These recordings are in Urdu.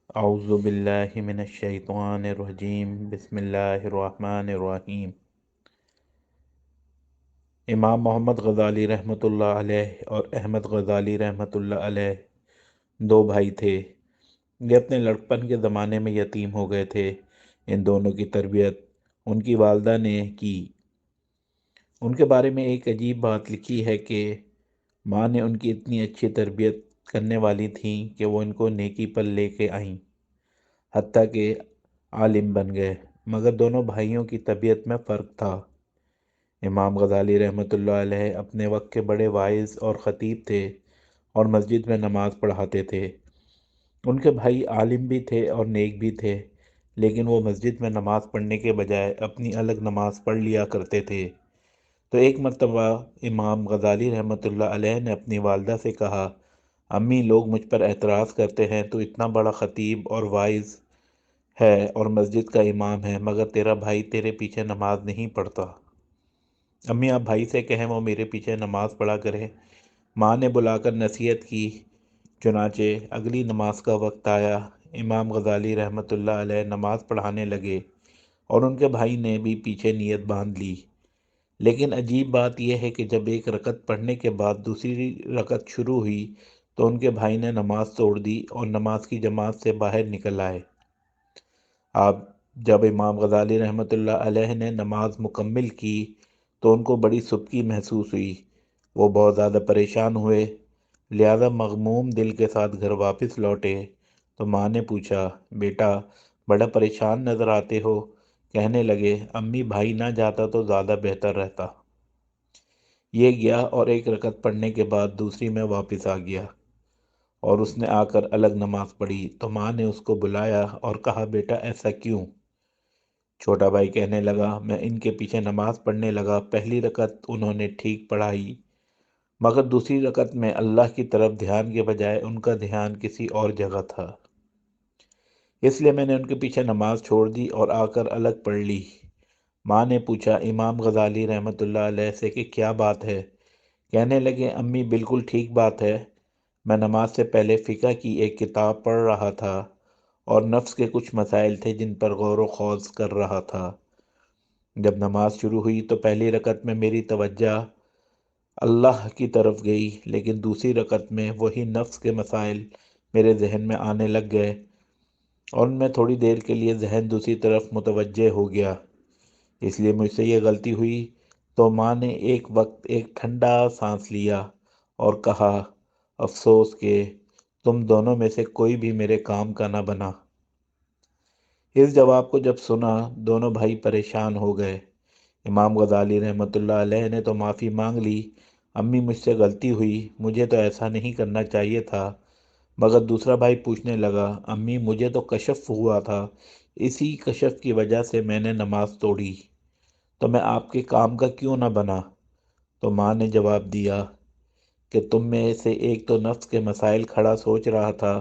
اعوذ باللہ من الشیطان الرجیم بسم اللہ الرحمن الرحیم۔ امام محمد غزالی رحمۃ اللہ علیہ اور احمد غزالی رحمۃ اللہ علیہ دو بھائی تھے۔ یہ اپنے لڑکپن کے زمانے میں یتیم ہو گئے تھے۔ ان دونوں کی تربیت ان کی والدہ نے کی۔ ان کے بارے میں ایک عجیب بات لکھی ہے کہ ماں نے ان کی اتنی اچھی تربیت کرنے والی تھیں کہ وہ ان کو نیکی پر لے کے آئیں، حتیٰ کہ عالم بن گئے۔ مگر دونوں بھائیوں کی طبیعت میں فرق تھا۔ امام غزالی رحمۃ اللہ علیہ اپنے وقت کے بڑے واعظ اور خطیب تھے اور مسجد میں نماز پڑھاتے تھے۔ ان کے بھائی عالم بھی تھے اور نیک بھی تھے، لیکن وہ مسجد میں نماز پڑھنے کے بجائے اپنی الگ نماز پڑھ لیا کرتے تھے۔ تو ایک مرتبہ امام غزالی رحمۃ اللہ علیہ نے اپنی والدہ سے کہا، امی، لوگ مجھ پر اعتراض کرتے ہیں تو اتنا بڑا خطیب اور واعظ ہے اور مسجد کا امام ہے، مگر تیرا بھائی تیرے پیچھے نماز نہیں پڑھتا۔ امی، آپ بھائی سے کہیں وہ میرے پیچھے نماز پڑھا کرے۔ ماں نے بلا کر نصیحت کی۔ چنانچہ اگلی نماز کا وقت آیا۔ امام غزالی رحمۃ اللہ علیہ نماز پڑھانے لگے اور ان کے بھائی نے بھی پیچھے نیت باندھ لی۔ لیکن عجیب بات یہ ہے کہ جب ایک رکعت پڑھنے کے بعد دوسری رکعت شروع ہوئی تو ان کے بھائی نے نماز توڑ دی اور نماز کی جماعت سے باہر نکل آئے۔ آپ جب امام غزالی رحمۃ اللہ علیہ نے نماز مکمل کی تو ان کو بڑی سبکی محسوس ہوئی۔ وہ بہت زیادہ پریشان ہوئے، لہذا مغموم دل کے ساتھ گھر واپس لوٹے تو ماں نے پوچھا، بیٹا بڑا پریشان نظر آتے ہو؟ کہنے لگے، امی، بھائی نہ جاتا تو زیادہ بہتر رہتا۔ یہ گیا اور ایک رکعت پڑھنے کے بعد دوسری میں واپس آ گیا اور اس نے آ کر الگ نماز پڑھی تو ماں نے اس کو بلایا اور کہا، بیٹا ایسا کیوں؟ چھوٹا بھائی کہنے لگا، میں ان کے پیچھے نماز پڑھنے لگا۔ پہلی رکعت انہوں نے ٹھیک پڑھائی، مگر دوسری رکعت میں اللہ کی طرف دھیان کے بجائے ان کا دھیان کسی اور جگہ تھا، اس لیے میں نے ان کے پیچھے نماز چھوڑ دی اور آ کر الگ پڑھ لی۔ ماں نے پوچھا امام غزالی رحمۃ اللہ علیہ سے کہ کیا بات ہے؟ کہنے لگے، امی، بالکل ٹھیک بات ہے۔ میں نماز سے پہلے فقہ کی ایک کتاب پڑھ رہا تھا اور نفس کے کچھ مسائل تھے جن پر غور و خوض کر رہا تھا۔ جب نماز شروع ہوئی تو پہلی رکعت میں میری توجہ اللہ کی طرف گئی، لیکن دوسری رکعت میں وہی نفس کے مسائل میرے ذہن میں آنے لگ گئے اور ان میں تھوڑی دیر کے لیے ذہن دوسری طرف متوجہ ہو گیا، اس لیے مجھ سے یہ غلطی ہوئی۔ تو ماں نے ایک وقت ایک ٹھنڈا سانس لیا اور کہا، افسوس کہ تم دونوں میں سے کوئی بھی میرے کام کا نہ بنا۔ اس جواب کو جب سنا دونوں بھائی پریشان ہو گئے۔ امام غزالی رحمۃ اللہ علیہ نے تو معافی مانگ لی، امی، مجھ سے غلطی ہوئی، مجھے تو ایسا نہیں کرنا چاہیے تھا۔ مگر دوسرا بھائی پوچھنے لگا، امی، مجھے تو کشف ہوا تھا، اسی کشف کی وجہ سے میں نے نماز توڑی، تو میں آپ کے کام کا کیوں نہ بنا؟ تو ماں نے جواب دیا کہ تم میں سے ایک تو نفس کے مسائل کھڑا سوچ رہا تھا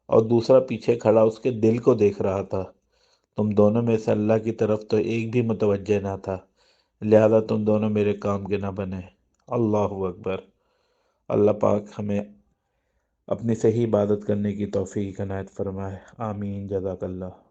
اور دوسرا پیچھے کھڑا اس کے دل کو دیکھ رہا تھا۔ تم دونوں میں سے اللہ کی طرف تو ایک بھی متوجہ نہ تھا، لہذا تم دونوں میرے کام کے نہ بنے۔ اللہ اکبر۔ اللہ پاک ہمیں اپنی صحیح عبادت کرنے کی توفیق عنایت فرمائے۔ آمین۔ جزاک اللہ۔